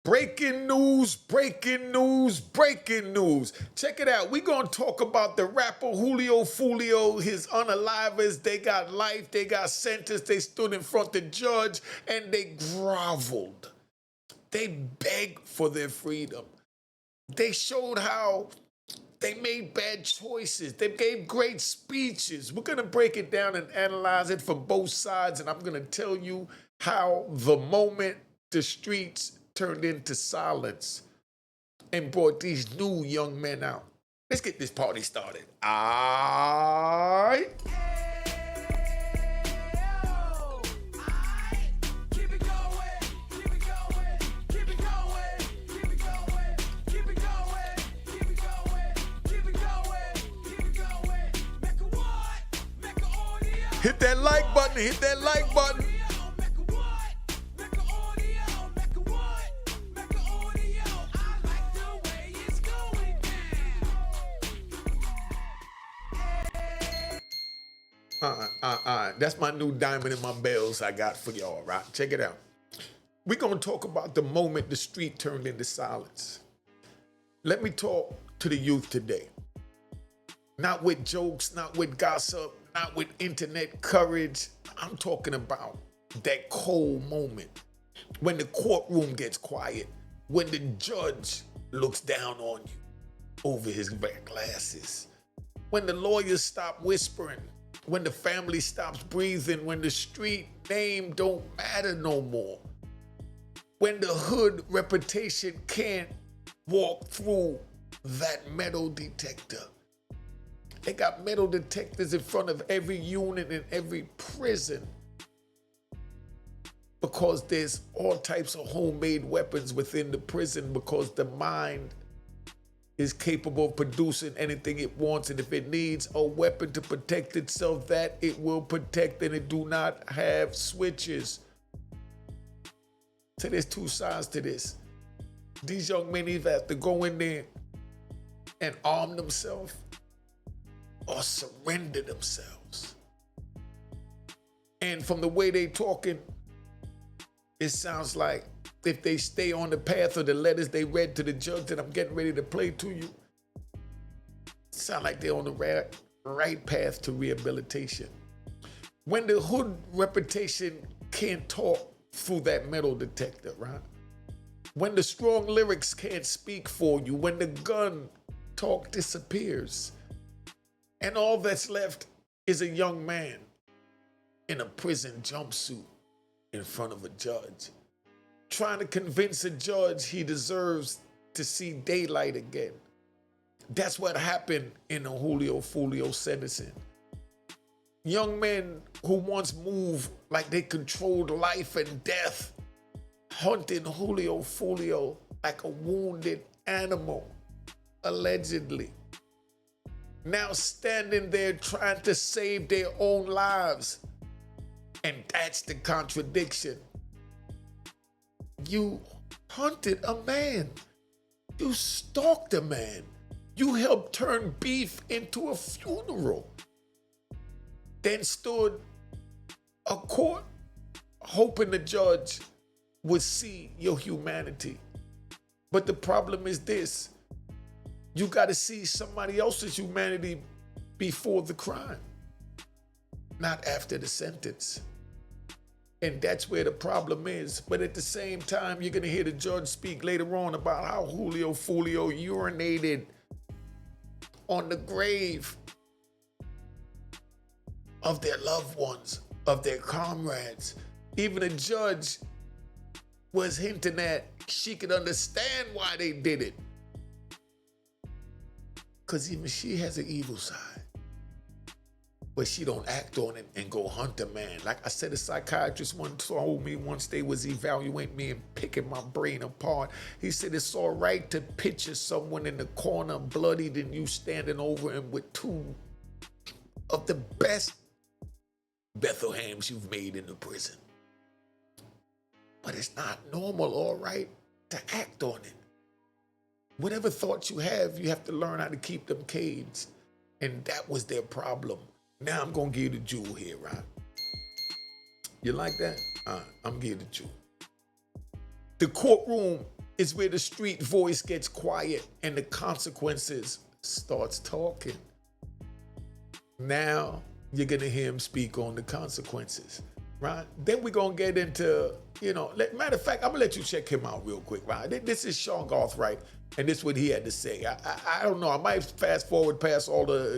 Breaking news, breaking news, breaking news. Check it out. We're going to talk about the rapper Julio Foolio, his unalivers. They got life, they got sentence, they stood in front of the judge, and they groveled. They begged for their freedom. They showed how they made bad choices. They gave great speeches. We're going to break it down and analyze it from both sides, and I'm going to tell you how the moment the streets turned into silence and brought these new young men out. Let's get this party started. All right. Hit that like button, hit that like button. That's my new diamond in my bells I got for y'all, right? Check it out. We're going to talk about the moment the street turned into silence. Let me talk to the youth today. Not with jokes, not with gossip, not with internet courage. I'm talking about that cold moment when the courtroom gets quiet, when the judge looks down on you over his glasses, when the lawyers stop whispering, when the family stops breathing, when the street name don't matter no more, when the hood reputation can't walk through that metal detector. They got metal detectors in front of every unit in every prison because there's all types of homemade weapons within the prison because the mind is capable of producing anything it wants, and if it needs a weapon to protect itself, that it will protect, and it do not have switches. So there's two sides to this. These young men either have to go in there and arm themselves or surrender themselves. And from the way they talking, it sounds like if they stay on the path of the letters they read to the judge that I'm getting ready to play to you, it sounds like they're on the right path to rehabilitation. When the hood reputation can't talk through that metal detector, right? When the strong lyrics can't speak for you, when the gun talk disappears, and all that's left is a young man in a prison jumpsuit in front of a judge, trying to convince a judge he deserves to see daylight again. That's what happened in the Julio Foolio sentencing. Young men who once moved like they controlled life and death, hunting Julio Foolio like a wounded animal, allegedly. Now standing there trying to save their own lives. And that's the contradiction. You hunted a man. You stalked a man. You helped turn beef into a funeral. Then stood a court hoping the judge would see your humanity. But the problem is this. You got to see somebody else's humanity before the crime, not after the sentence. And that's where the problem is. But at the same time, you're going to hear the judge speak later on about how Julio Foolio urinated on the grave of their loved ones, of their comrades. Even a judge was hinting that she could understand why they did it. Because even she has an evil side. But she don't act on it and go hunt a man. Like I said, a psychiatrist once told me once they was evaluating me and picking my brain apart. He said, it's all right to picture someone in the corner bloodied and you standing over him with two of the best Bethlehams you've made in the prison. But it's not normal, all right, to act on it. Whatever thoughts you have to learn how to keep them caged. And that was their problem. Now I'm going to give you the jewel here, right? You like that? I'm giving it to you. The courtroom is where the street voice gets quiet and the consequences starts talking. Now you're gonna hear him speak on the consequences, right? Then we're gonna get into, matter of fact, I'm gonna let you check him out real quick, right? This is Sean Garthright, and this is what he had to say. I don't know, I might fast forward past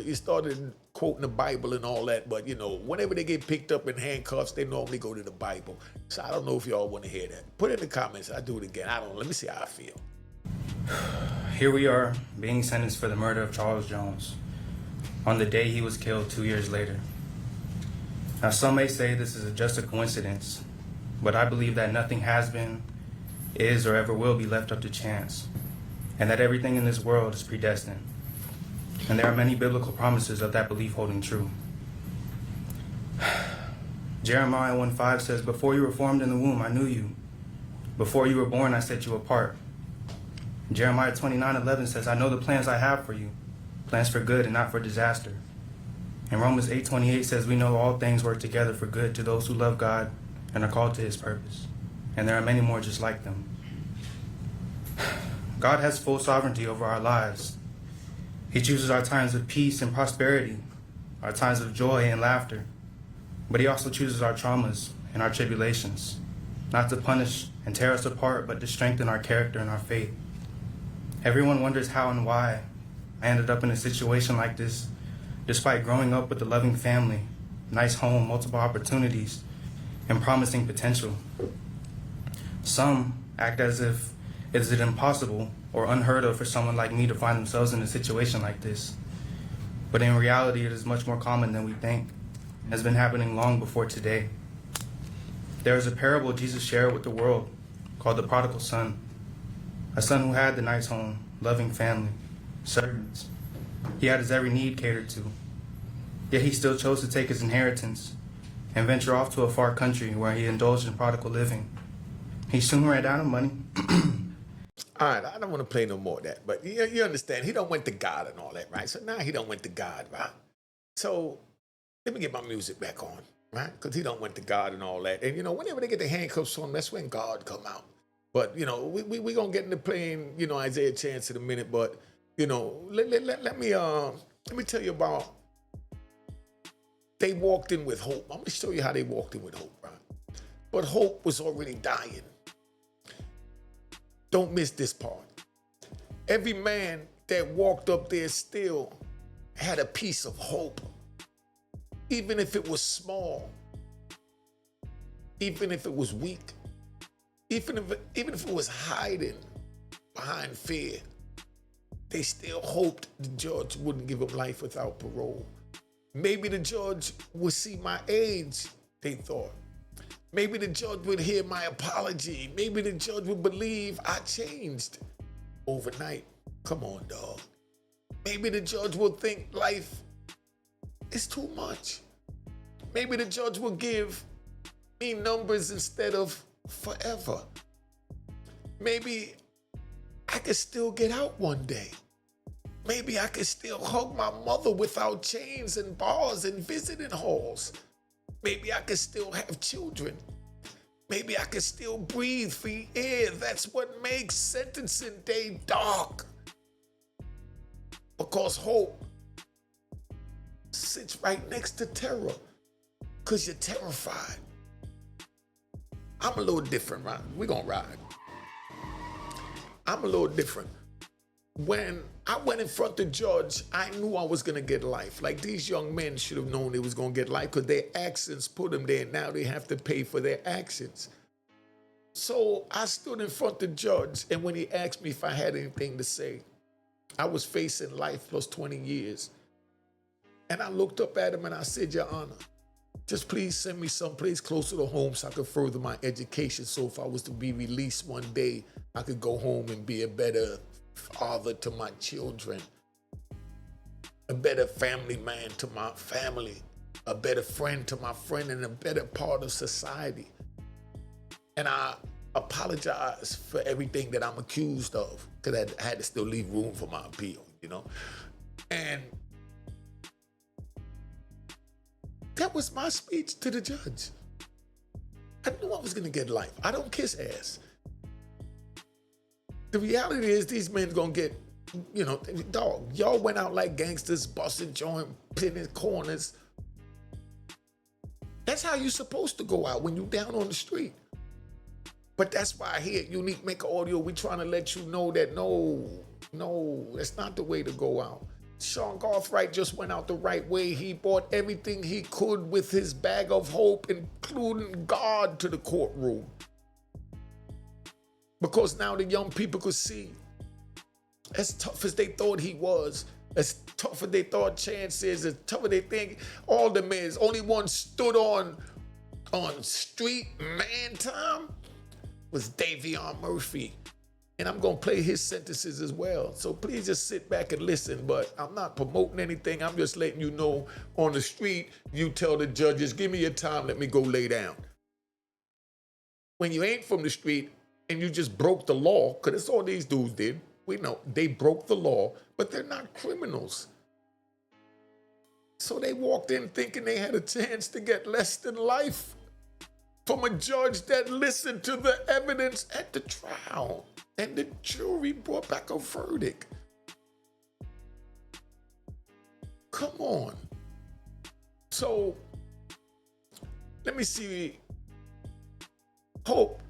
he started quoting the Bible and all that, but whenever they get picked up in handcuffs, they normally go to the Bible. So I don't know if y'all wanna hear that. Put it in the comments, I'll do it again. Let me see how I feel. Here we are, being sentenced for the murder of Charles Jones on the day he was killed 2 years later. Now, some may say this is just a coincidence, but I believe that nothing has been, is, or ever will be left up to chance, and that everything in this world is predestined. And there are many biblical promises of that belief holding true. Jeremiah 1:5 says, "Before you were formed in the womb, I knew you. Before you were born, I set you apart." Jeremiah 29:11 says, "I know the plans I have for you, plans for good and not for disaster." And Romans 8:28 says, "We know all things work together for good to those who love God and are called to his purpose." And there are many more just like them. God has full sovereignty over our lives. He chooses our times of peace and prosperity, our times of joy and laughter. But he also chooses our traumas and our tribulations, not to punish and tear us apart, but to strengthen our character and our faith. Everyone wonders how and why I ended up in a situation like this, despite growing up with a loving family, nice home, multiple opportunities, and promising potential. Some act as if it is impossible or unheard of for someone like me to find themselves in a situation like this. But in reality, it is much more common than we think, and has been happening long before today. There is a parable Jesus shared with the world called the prodigal son, a son who had the nice home, loving family, servants. He had his every need catered to, yet he still chose to take his inheritance and venture off to a far country where he indulged in prodigal living. He soon ran out of money. All right, I don't want to play no more of that, but you understand, he don't went to God and all that, right? So now he don't went to God, right? So let me get my music back on, right? Because he don't went to God and all that. And, whenever they get the handcuffs on, that's when God come out. But, we going to get into playing, Isaiah Chance in a minute, but, let me tell you about, they walked in with hope. I'm going to show you how they walked in with hope, right? But hope was already dying. Don't miss this part. Every man that walked up there still had a piece of hope, even if it was small, even if it was weak, even if it was hiding behind fear. They still hoped the judge wouldn't give him life without parole. Maybe the judge would see my age, they thought. Maybe the judge would hear my apology. Maybe the judge would believe I changed overnight. Come on, dog. Maybe the judge will think life is too much. Maybe the judge will give me numbers instead of forever. Maybe I could still get out one day. Maybe I could still hug my mother without chains and bars and visiting halls. Maybe I could still have children. Maybe I could still breathe free air. That's what makes sentencing day dark. Because hope sits right next to terror. Because you're terrified. I'm a little different, right? We're going to ride. I'm a little different. When I went in front of the judge, I knew I was going to get life. Like, these young men should have known they was going to get life because their actions put them there. Now they have to pay for their actions. So I stood in front of the judge, and when he asked me if I had anything to say, I was facing life plus 20 years. And I looked up at him and I said, "Your Honor, just please send me someplace closer to home so I could further my education. So if I was to be released one day, I could go home and be a better father to my children, a better family man to my family, a better friend to my friend, and a better part of society." And I apologize for everything that I'm accused of, because I had to still leave room for my appeal, And that was my speech to the judge. I knew I was gonna get life. I don't kiss ass. The reality is these men gonna get, dog, y'all went out like gangsters, busting joint, pinning corners. That's how you supposed to go out when you down on the street. But that's why here at Unique Mecca Audio, we trying to let you know that no, that's not the way to go out. Sean Garthright just went out the right way. He brought everything he could with his bag of hope, including God, to the courtroom. Because now the young people could see, as tough as they thought he was, as tough as they thought Chance is, as tough as they think all the men, only one stood on street man time was Davion Murphy. And I'm gonna play his sentences as well. So please just sit back and listen, but I'm not promoting anything. I'm just letting you know on the street, you tell the judges, give me your time, let me go lay down. When you ain't from the street and you just broke the law, because that's all these dudes did. We know they broke the law, but they're not criminals. So they walked in thinking they had a chance to get less than life from a judge that listened to the evidence at the trial. And the jury brought back a verdict. Come on. So, let me see. Hope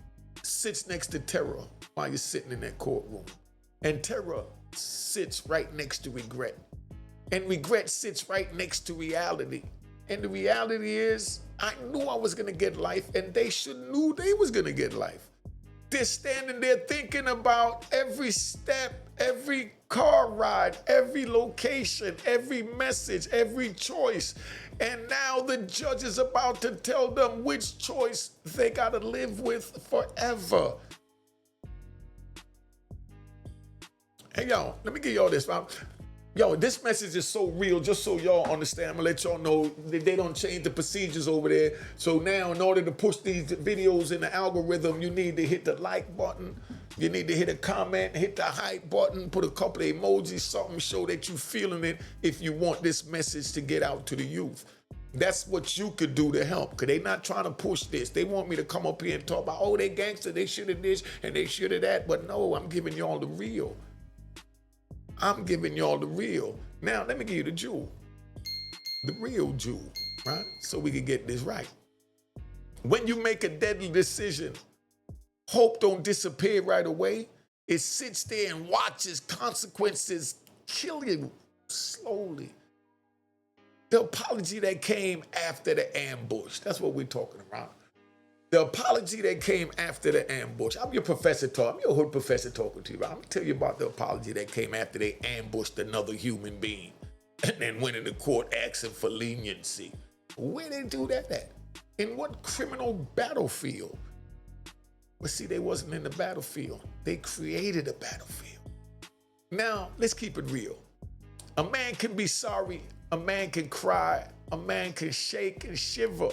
sits next to Terror while you're sitting in that courtroom. And Terror sits right next to Regret. And Regret sits right next to Reality. And the reality is, I knew I was gonna get life, and they knew they was gonna get life. They're standing there thinking about every step, every car ride, every location, every message, every choice. And now the judge is about to tell them which choice they gotta live with forever. Hey, y'all, let me give y'all this. Yo, this message is so real, just so y'all understand. I'm gonna let y'all know that they don't change the procedures over there. So now, in order to push these videos in the algorithm, you need to hit the like button. You need to hit a comment, hit the hype button, put a couple of emojis, something, show that you feeling it if you want this message to get out to the youth. That's what you could do to help, because they're not trying to push this. They want me to come up here and talk about, oh, they gangster, they should have this, and they should have that. But no, I'm giving y'all the real. I'm giving y'all the real. Now, let me give you the jewel. The real jewel, right? So we can get this right. When you make a deadly decision, hope don't disappear right away. It sits there and watches consequences kill you slowly. The apology that came after the ambush, that's what we're talking about. The apology that came after the ambush. I'm your professor talking. I'm your hood professor talking to you. I'm gonna tell you about the apology that came after they ambushed another human being and then went into court asking for leniency. Where they do that at? In what criminal battlefield? But see, they wasn't in the battlefield. They created a battlefield. Now, let's keep it real. A man can be sorry. A man can cry. A man can shake and shiver.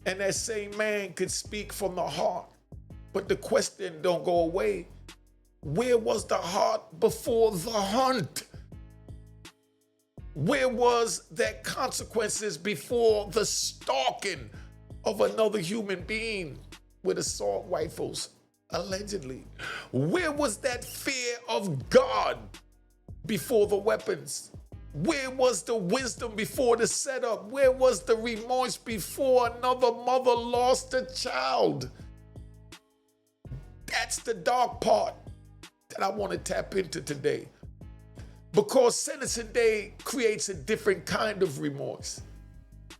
And that same man could speak from the heart. But the question don't go away. Where was the heart before the hunt? Where was that consequences before the stalking of another human being with assault rifles, allegedly? Where was that fear of God before the weapons? Where was the wisdom before the setup? Where was the remorse before another mother lost a child? That's the dark part that I want to tap into today. Because sentencing day creates a different kind of remorse.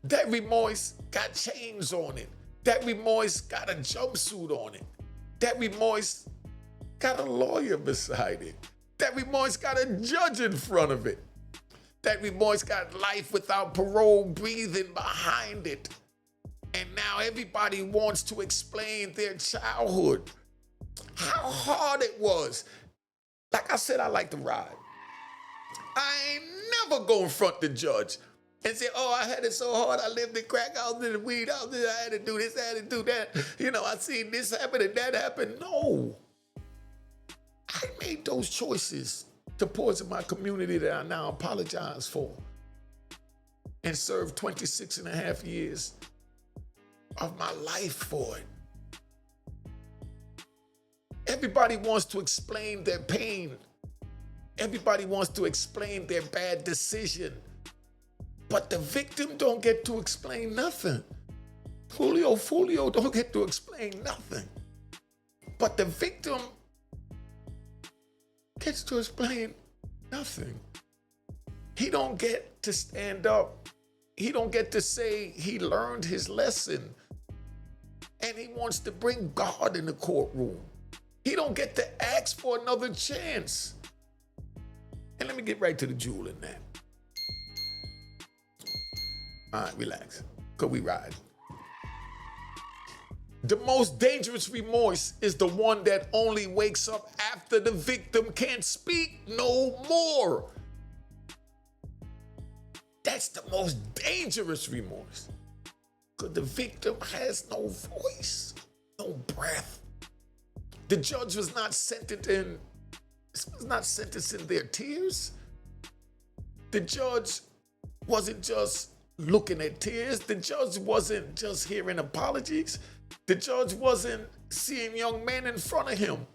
That remorse got chains on it. That remorse got a jumpsuit on it. That remorse got a lawyer beside it. That remorse got a judge in front of it. That remorse got life without parole breathing behind it. And now everybody wants to explain their childhood. How hard it was. Like I said, I like to ride. I ain't never go in front the judge and say, oh, I had it so hard. I lived in crack house, in the weed house. I had to do this, I had to do that. You know, I seen this happen and that happen. No. I made those choices to poison my community that I now apologize for and served 26 and a half years of my life for it. Everybody wants to explain their pain. Everybody wants to explain their bad decision. But the victim don't get to explain nothing. Julio Foolio don't get to explain nothing. But the victim gets to explain nothing. He don't get to stand up. He don't get to say he learned his lesson. And he wants to bring God in the courtroom. He don't get to ask for another chance. And let me get right to the jewel in that. All right, relax, because we ride. The most dangerous remorse is the one that only wakes up after the victim can't speak no more. That's the most dangerous remorse. Because the victim has no voice, no breath. The judge was not sentencing their tears. The judge wasn't just looking at tears. The judge wasn't just hearing apologies. The judge wasn't seeing young men in front of him.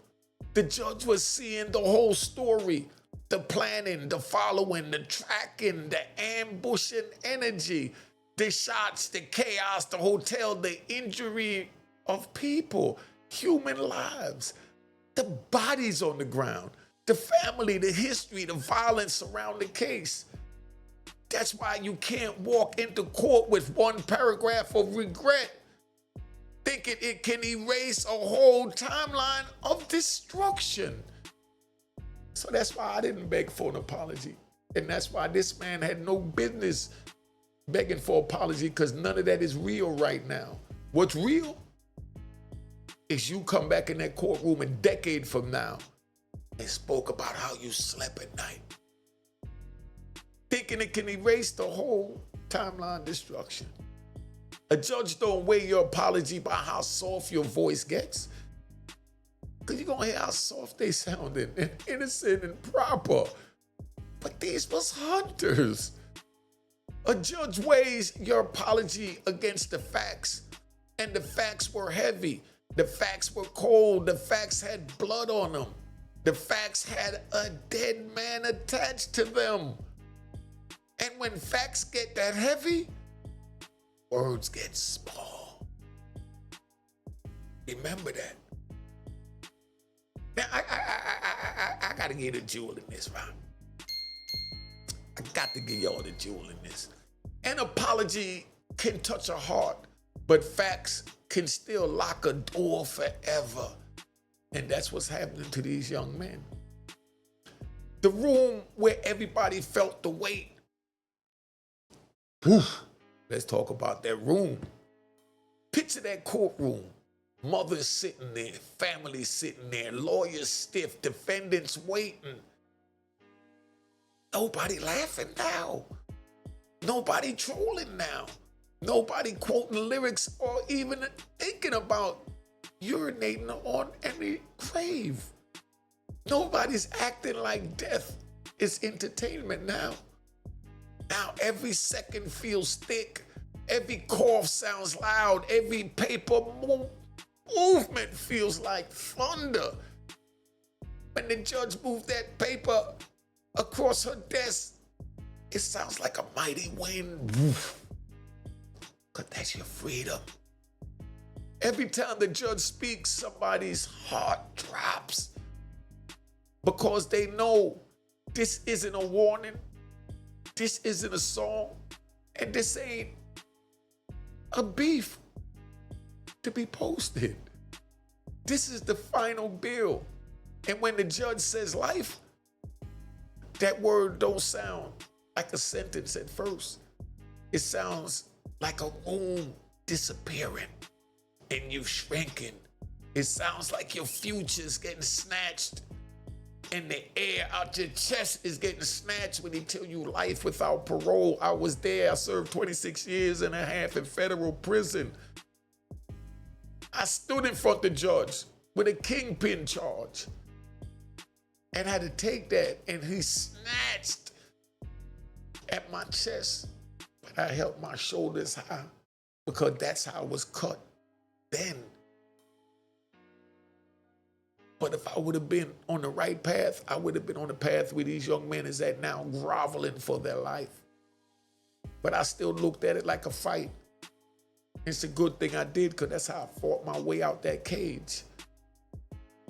The judge was seeing the whole story, the planning, the following, the tracking, the ambushing energy, the shots, the chaos, the hotel, the injury of people, human lives, the bodies on the ground, the family, the history, the violence around the case. That's why you can't walk into court with one paragraph of regret, thinking it can erase a whole timeline of destruction. So that's why I didn't beg for an apology. And that's why this man had no business begging for apology, because none of that is real right now. What's real is you come back in that courtroom a decade from now and spoke about how you slept at night, thinking it can erase the whole timeline destruction. A judge don't weigh your apology by how soft your voice gets, because you're gonna hear how soft they sounded and innocent and proper. But these was hunters. A judge weighs your apology against the facts, and the facts were heavy. The facts were cold. The facts had blood on them. The facts had a dead man attached to them. And when facts get that heavy, words get small. Remember that. Now, I gotta get a jewel in this, right? I got to give y'all the jewel in this. An apology can touch a heart, but facts can still lock a door forever. And that's what's happening to these young men. The room where everybody felt the weight. Oof. Let's talk about that room. Picture that courtroom. Mothers sitting there, families sitting there, lawyers stiff, defendants waiting. Nobody laughing now. Nobody trolling now. Nobody quoting lyrics or even thinking about urinating on any grave. Nobody's acting like death is entertainment now. Now every second feels thick. Every cough sounds loud. Every paper movement feels like thunder. When the judge moved that paper across her desk, it sounds like a mighty wind. Because that's your freedom. Every time the judge speaks, somebody's heart drops. Because they know this isn't a warning, this isn't a song, and this ain't a beef to be posted. This is the final bill. And when the judge says life, that word don't sound like a sentence at first. It sounds like a womb disappearing and you shrinking. It sounds like your future's getting snatched and the air out your chest is getting snatched when he tell you life without parole. I was there. I served 26 years and a half in federal prison. I stood in front of the judge with a kingpin charge and had to take that, and he snatched at my chest, but I held my shoulders high because that's how I was cut then. But if I would have been on the right path, I would have been on the path where these young men is at now, groveling for their life. But I still looked at it like a fight. It's a good thing I did, because that's how I fought my way out that cage.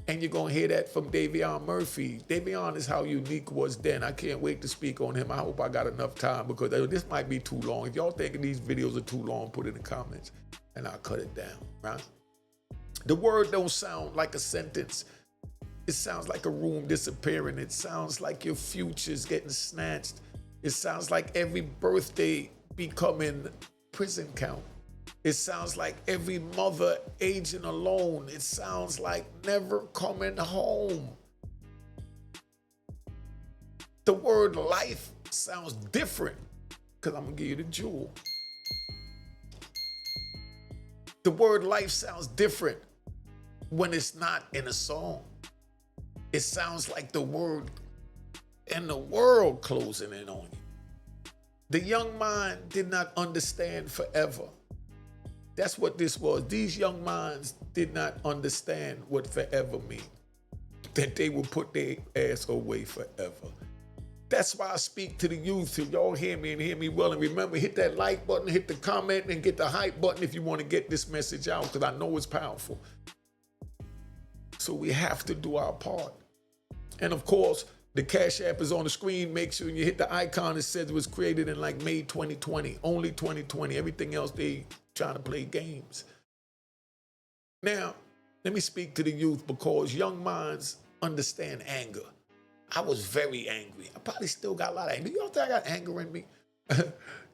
And you're going to hear that from Davion Murphy. Davion is how unique was then. I can't wait to speak on him. I hope I got enough time, because this might be too long. If y'all thinking these videos are too long, put it in the comments and I'll cut it down, right? The word don't sound like a sentence. It sounds like a room disappearing. It sounds like your future's getting snatched. It sounds like every birthday becoming prison count. It sounds like every mother aging alone. It sounds like never coming home. The word life sounds different, because I'm going to give you the jewel. The word life sounds different when it's not in a song. It sounds like the word and the world closing in on you. The young mind did not understand forever. That's what this was. These young minds did not understand what forever means. That they will put their ass away forever. That's why I speak to the youth. So y'all hear me and hear me well. And remember, hit that like button, hit the comment, and get the hype button if you want to get this message out, because I know it's powerful. So we have to do our part. And of course, the Cash App is on the screen. Make sure you hit the icon that says it was created in like May 2020, only 2020. Everything else, they trying to play games. Now, let me speak to the youth, because young minds understand anger. I was very angry. I probably still got a lot of anger. You don't think I got anger in me?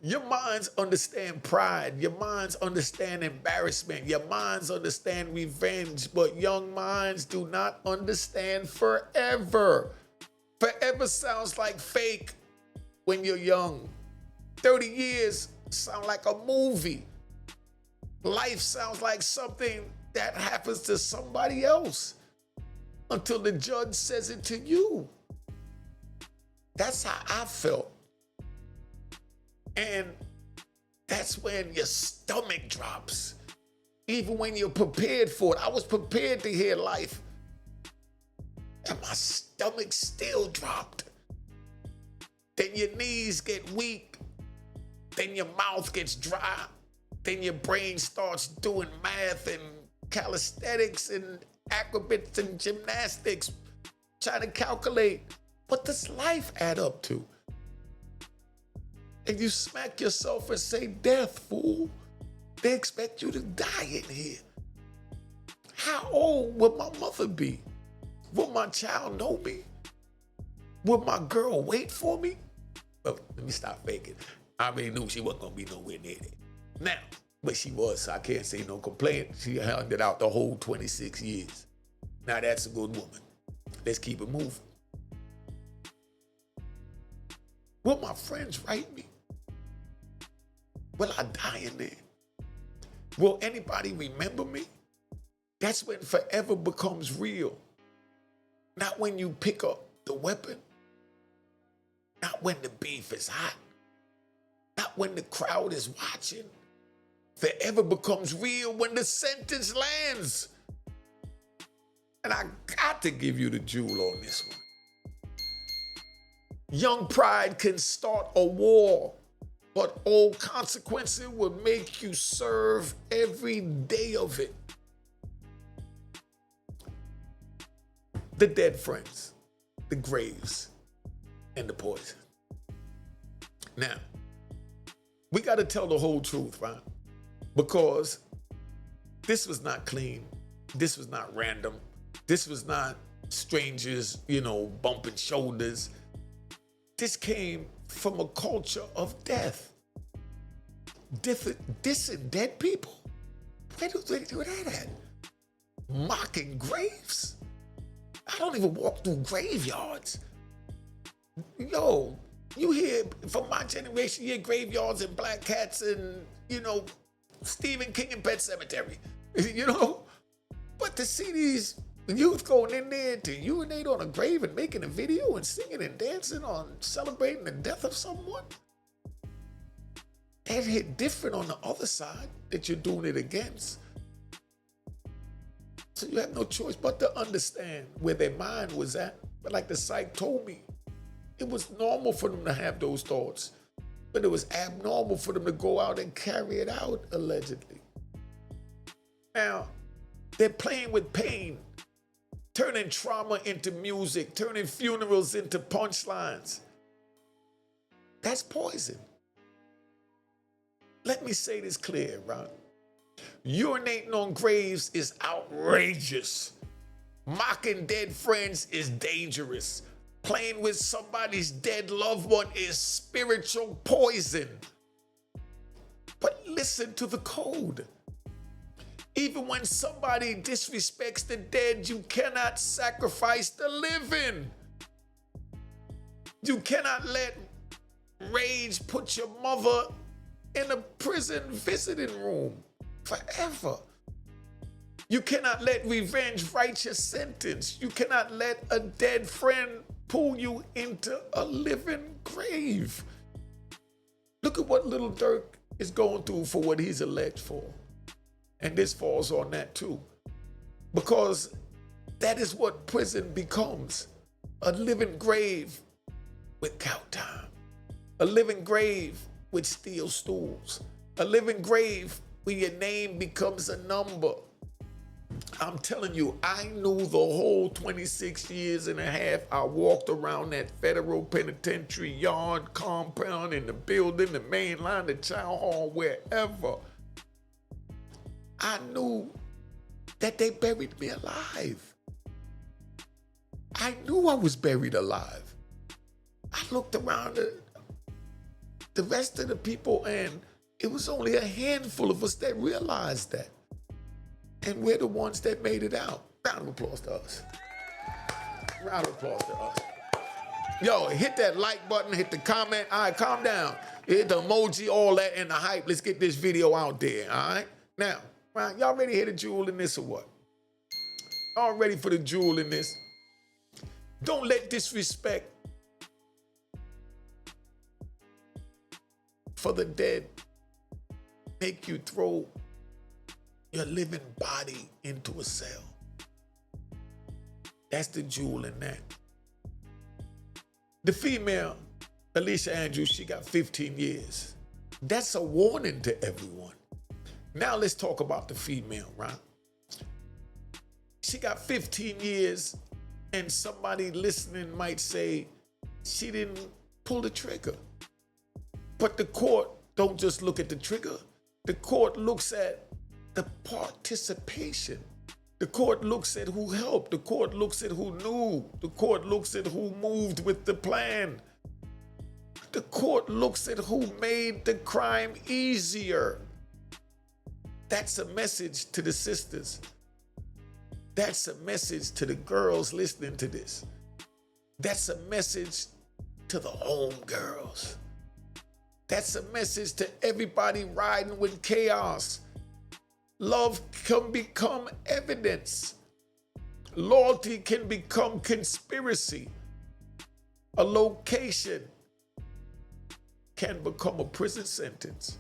Your minds understand pride. Your minds understand embarrassment. Your minds understand revenge. But young minds do not understand forever. Forever sounds like fake when you're young. 30 years sound like a movie. Life sounds like something that happens to somebody else until the judge says it to you. That's how I felt. And that's when your stomach drops. Even when you're prepared for it. I was prepared to hear life, and my stomach still dropped. Then your knees get weak. Then your mouth gets dry. Then your brain starts doing math and calisthenics and acrobatics and gymnastics, trying to calculate, what does life add up to? And you smack yourself and say, death, fool. They expect you to die in here. How old would my mother be? Will my child know me? Will my girl wait for me? Oh, let me stop faking. I already knew she wasn't going to be nowhere near there. Now, but she was, so I can't say no complaint. She held it out the whole 26 years. Now that's a good woman. Let's keep it moving. Will my friends write me? Will I die in there? Will anybody remember me? That's when forever becomes real. Not when you pick up the weapon. Not when the beef is hot. Not when the crowd is watching. Forever becomes real when the sentence lands. And I got to give you the jewel on this one. Young pride can start a war, but old consequences will make you serve every day of it. The dead friends, the graves, and the poison. Now, we got to tell the whole truth, right? Because this was not clean. This was not random. This was not strangers, bumping shoulders. This came from a culture of death. Dissing dead people? Where do they do that at? Mocking graves? I don't even walk through graveyards. Yo, you hear, from my generation, you hear graveyards and black cats and, Stephen King and Pet Cemetery, But to see these youth going in there to urinate on a grave and making a video and singing and dancing on celebrating the death of someone, that hit different on the other side that you're doing it against. So you have no choice but to understand where their mind was at. But like the psych told me, it was normal for them to have those thoughts, but it was abnormal for them to go out and carry it out, allegedly. Now, they're playing with pain, turning trauma into music, turning funerals into punchlines. That's poison. Let me say this clear, Ron. Urinating on graves is outrageous. Mocking dead friends is dangerous. Playing with somebody's dead loved one is spiritual poison. But listen to the code. Even when somebody disrespects the dead, you cannot sacrifice the living. You cannot let rage put your mother in a prison visiting room forever. You cannot let revenge write your sentence. You cannot let a dead friend pull you into a living grave. Look at what Little Dirk is going through for what he's alleged for. And this falls on that too. Because that is what prison becomes. A living grave with count time. A living grave with steel stools. A living grave where your name becomes a number. I'm telling you, I knew the whole 26 years and a half I walked around that federal penitentiary yard, compound, in the building, the main line, the child hall, wherever. I knew that they buried me alive. I knew I was buried alive. I looked around the rest of the people, and it was only a handful of us that realized that. And we're the ones that made it out. Round of applause to us. Round of applause to us. Yo, hit that like button, hit the comment. All right, calm down. Hit the emoji, all that, and the hype. Let's get this video out there, all right? Now, right, y'all ready to hit a jewel in this or what? Y'all ready for the jewel in this? Don't let disrespect for the dead make you throw your living body into a cell. That's the jewel in that. The female, Alicia Andrews, she got 15 years. That's a warning to everyone. Now let's talk about the female, right? She got 15 years, and somebody listening might say she didn't pull the trigger. But the court don't just look at the trigger. The court looks at the participation. The court looks at who helped. The court looks at who knew. The court looks at who moved with the plan. The court looks at who made the crime easier. That's a message to the sisters. That's a message to the girls listening to this. That's a message to the home girls. That's a message to everybody riding with chaos. Love can become evidence. Loyalty can become conspiracy. A location can become a prison sentence.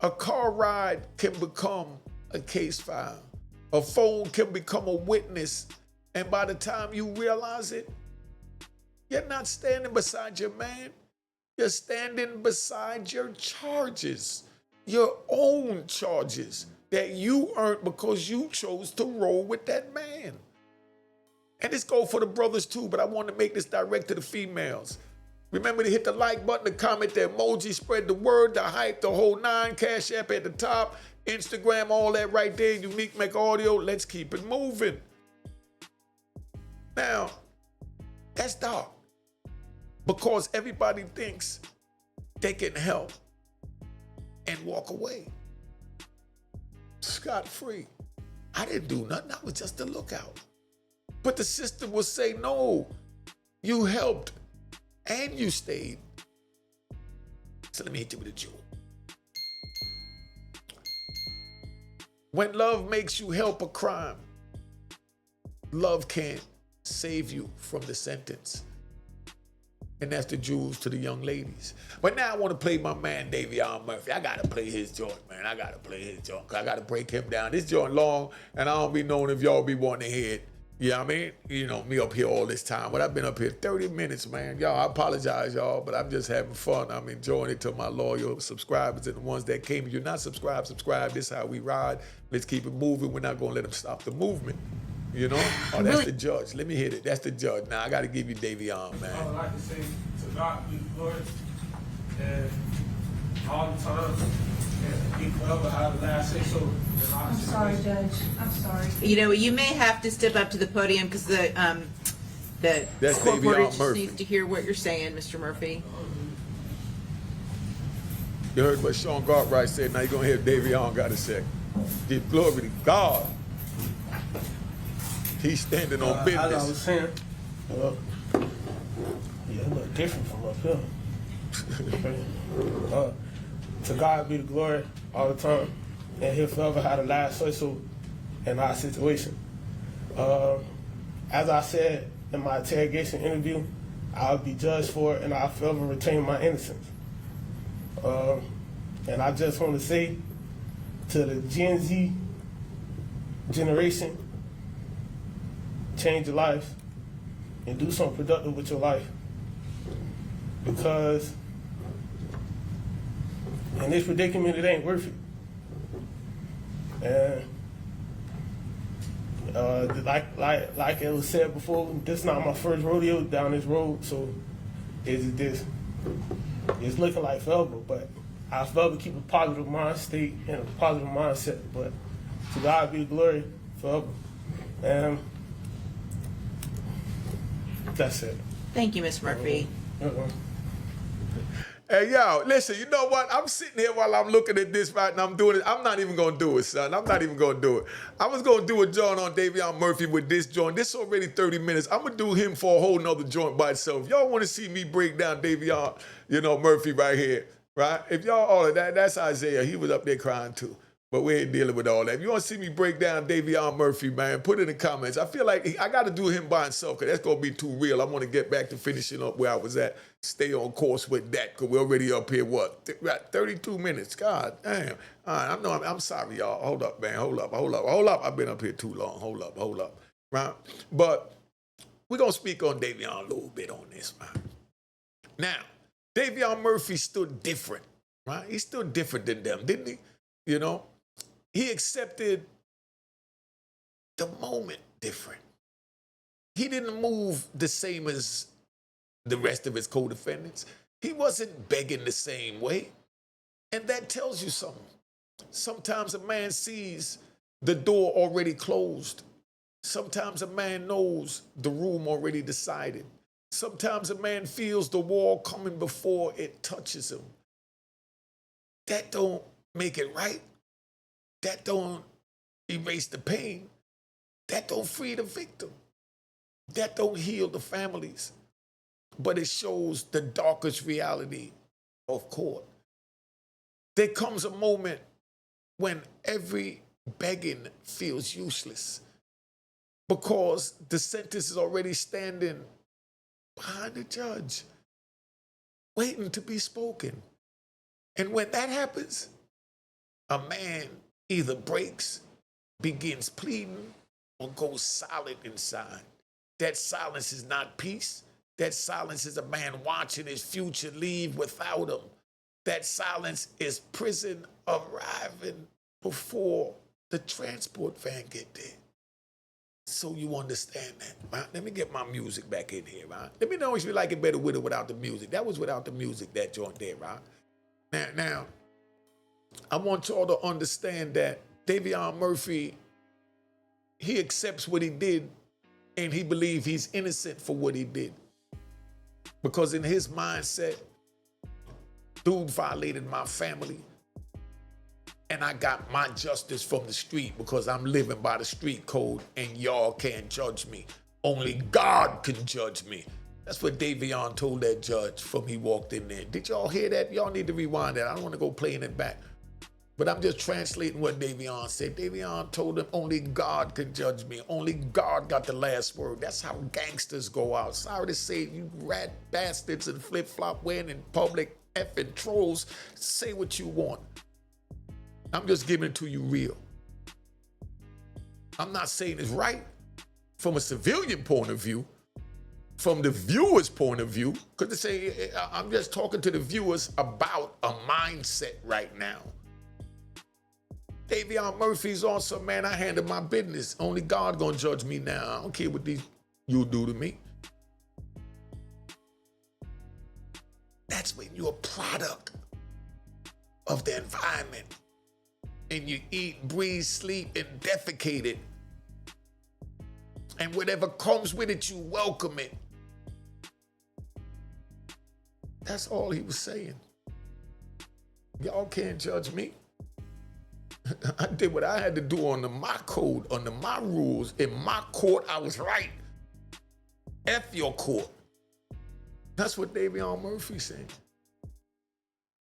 A car ride can become a case file. A phone can become a witness. And by the time you realize it, you're not standing beside your man. You're standing beside your charges, your own charges that you earned because you chose to roll with that man. And this goes for the brothers too, but I want to make this direct to the females. Remember to hit the like button, the comment, the emoji, spread the word, the hype, the whole nine, Cash App at the top, Instagram, all that right there, Unique Make Audio. Let's keep it moving. Now, that's dark because everybody thinks they can help and walk away scot-free. I didn't do nothing. I was just a lookout. But the system will say, no, you helped and you stayed. So let me hit you with a jewel. When love makes you help a crime, love can't save you from the sentence. And that's the jewels to the young ladies. But now I want to play my man, Davion Murphy. I got to play his joint, man. I got to play his joint, because I got to break him down. This joint long, and I don't be knowing if y'all be wanting to hear it. You know what I mean? You know, me up here all this time. But I've been up here 30 minutes, man. Y'all, I apologize, y'all, but I'm just having fun. I'm enjoying it to my loyal subscribers and the ones that came. If you're not subscribed, subscribe. This is how we ride. Let's keep it moving. We're not going to let them stop the movement. You know? Oh, that's the judge. Let me hit it. That's the judge. Now, I got to give you Davion, man. I would like to say to God be the glory, and all the time, and he forever have the last say so. I'm sorry, Judge. I'm sorry. You know, you may have to step up to the podium because the That's court Davion reporter just Murphy. needs to hear what you're saying, Mr. Murphy. You heard what Sean Gartright said. Now you're going to hear Davion got to say. Give glory to God. He's standing on As I was business. saying, yeah, it look different from up here. To God be the glory all the time, and he'll forever have the last say so in our situation. As I said in my interrogation interview, I'll be judged for it, and I'll forever retain my innocence. And I just want to say to the Gen Z generation, change your life and do something productive with your life. Because in this predicament, it ain't worth it. And like it was said before, this is not my first rodeo down this road, so it's looking like forever, but I forever keep a positive mind state and a positive mindset. But to God be the glory forever. And that's it. Thank you, Ms. Murphy. Hey, yo, listen, you know what? I'm sitting here while I'm looking at this right now. I'm doing it. I'm not even going to do it, son. I'm not even going to do it. I was going to do a joint on Davion Murphy with this joint. This already 30 minutes. I'm going to do him for a whole nother joint by itself. Y'all want to see me break down Davion, Murphy right here, right? If y'all, all of that, that's Isaiah. He was up there crying too. But we ain't dealing with all that. If you want to see me break down Davion Murphy, man, put it in the comments. I feel like I got to do him by himself, because that's going to be too real. I want to get back to finishing up where I was at. Stay on course with that, because we're already up here, what, 32 minutes. God damn. All right, I'm sorry, y'all. Hold up, man. Hold up. I've been up here too long. Hold up. Right? But we're going to speak on Davion a little bit on this, man. Now, Davion Murphy stood different, right? He stood different than them, didn't he? You know? He accepted the moment different. He didn't move the same as the rest of his co-defendants. He wasn't begging the same way. And that tells you something. Sometimes a man sees the door already closed. Sometimes a man knows the room already decided. Sometimes a man feels the wall coming before it touches him. That don't make it right. That don't erase the pain. That don't free the victim. That don't heal the families. But it shows the darkest reality of court. There comes a moment when every begging feels useless, because the sentence is already standing behind the judge, waiting to be spoken. And when that happens, a man either breaks, begins pleading, or goes silent inside. That silence is not peace. That silence is a man watching his future leave without him. That silence is prison arriving before the transport van get there. So you understand that, right? Let me get my music back in here, right? Let me know if you like it better with or without the music. That was without the music, that joint there, right? Now, I want y'all to understand that Davion Murphy, he accepts what he did, and he believes he's innocent for what he did. Because in his mindset, dude violated my family, and I got my justice from the street because I'm living by the street code, and y'all can't judge me. Only God can judge me. That's what Davion told that judge from he walked in there. Did y'all hear that? Y'all need to rewind that. I don't want to go playing it back. But I'm just translating what Davion said. Davion told him only God can judge me. Only God got the last word. That's how gangsters go out. Sorry to say, you rat bastards and flip-flop wearing in public effing trolls, say what you want. I'm just giving it to you real. I'm not saying it's right from a civilian point of view, from the viewer's point of view, because I'm just talking to the viewers about a mindset right now. Davion Murphy's awesome, man. I handle my business. Only God gonna judge me now. I don't care what you do to me. That's when you're a product of the environment. And you eat, breathe, sleep, and defecate it. And whatever comes with it, you welcome it. That's all he was saying. Y'all can't judge me. I did what I had to do under my code, under my rules. In my court, I was right. F your court. That's what Davion Murphy's saying.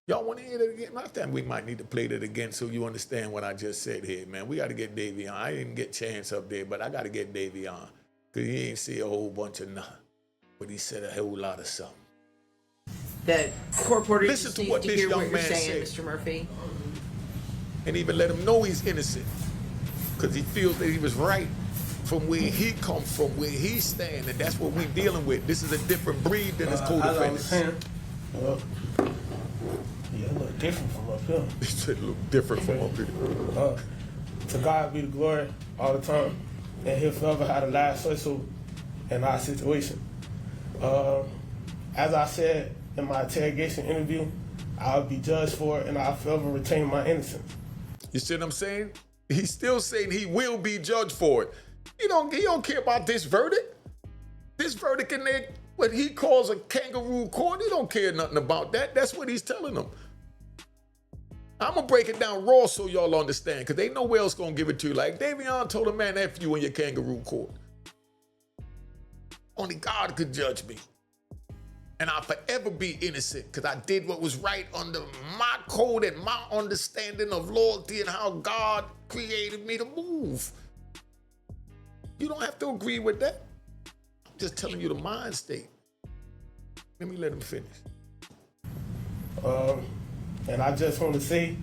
Y'all want to hear that again? I think we might need to play that again so you understand what I just said here, man. We got to get Davion. I didn't get Chance up there, but I got to get Davion. Because he ain't see a whole bunch of nothing. But he said a whole lot of something. The court reporter Listen just to needs what to this hear young what you're man saying, said. Mr. Murphy. And even let him know he's innocent. Because he feels that he was right from where he come from, where he stand, and that's what we dealing with. This is a different breed than his co-defendants. Yeah, a little different from up here. It's a little different from up here. To God be the glory all the time, and He'll forever have the last say so in our situation. As I said in my interrogation interview, I'll be judged for it, and I'll forever retain my innocence. You see what I'm saying? He's still saying he will be judged for it. He don't care about this verdict. This verdict in there, what he calls a kangaroo court, he don't care nothing about that. That's what he's telling them. I'm gonna break it down raw so y'all understand, because ain't nowhere else gonna give it to you. Like Davion told a man, F you in your kangaroo court. Only God could judge me. And I'll forever be innocent because I did what was right under my code and my understanding of loyalty and how God created me to move. You don't have to agree with that. I'm just telling you the mind state. Let me let him finish. And I just want to say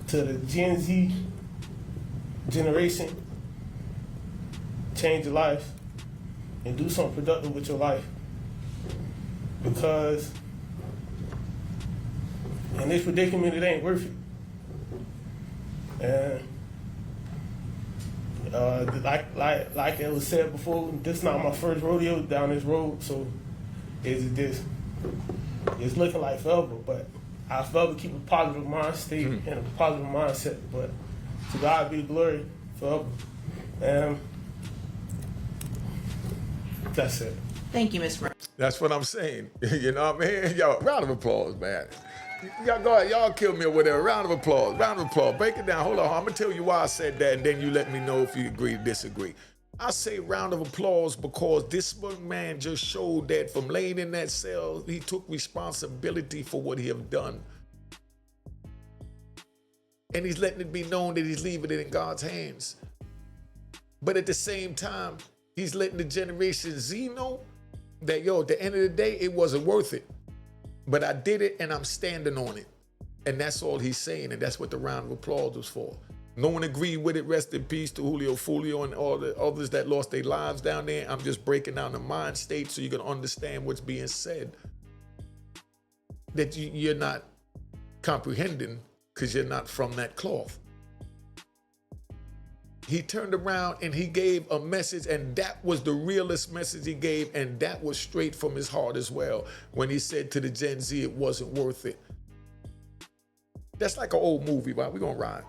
to the Gen Z generation, change your life and do something productive with your life. Because in this predicament, it ain't worth it. And like it was said before, this is not my first rodeo down this road, so it's looking like forever, but I forever keep a positive mind state and a positive mindset. But to God be the glory forever. And that's it. Thank you, Ms. Murphy. That's what I'm saying. You know what I mean? Yo, round of applause, man. Y'all go ahead, y'all kill me or whatever. Round of applause, round of applause. Break it down. Hold on, I'm gonna tell you why I said that, and then you let me know if you agree or disagree. I say round of applause because this young man just showed that from laying in that cell, he took responsibility for what he have done. And he's letting it be known that he's leaving it in God's hands. But at the same time, he's letting the Generation Z know that, yo, at the end of the day, it wasn't worth it. But I did it and I'm standing on it. And that's all he's saying. And that's what the round of applause was for. No one agreed with it. Rest in peace to Julio Foolio and all the others that lost their lives down there. I'm just breaking down the mind state so you can understand what's being said. That you're not comprehending because you're not from that cloth. He turned around and he gave a message, and that was the realest message he gave, and that was straight from his heart as well, when he said to the Gen Z it wasn't worth it. That's like an old movie, right? We're gonna ride.